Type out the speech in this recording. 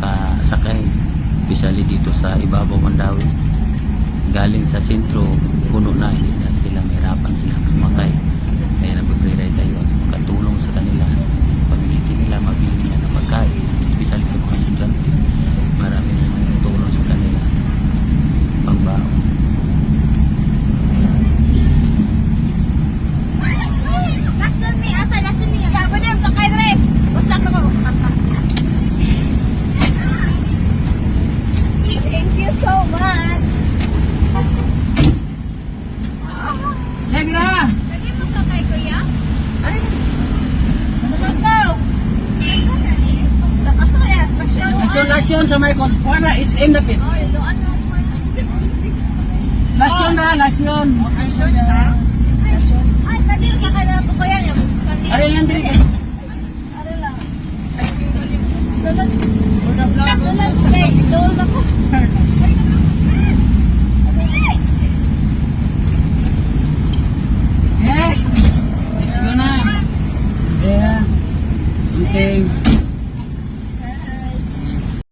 makasakay, especially dito sa ibabaw Mandawi. Galing sa sentro, puno na, hindi na sila, mahirapan silang sumakay. Kaya nagpag-ride tayo at makatulong sa kanila. Pamiliti nila, mabili nila ng pagkain, especially sa mga estudyante. Marami na tulong sa kanila. Pangbaon. Thank you so much. Hey, Mira! Lagi mo sakay, kuya? Ay, naman daw. Asa kaya? Lasyon sa may kuwara is in the pit. Oh, iluan mo mo. Lasyon na, lasyon. Lasyon na? Ay, kanil sakay na po kuya niya. Ari lang diri. Ano lang? Dalag. Dalag. Dol ako.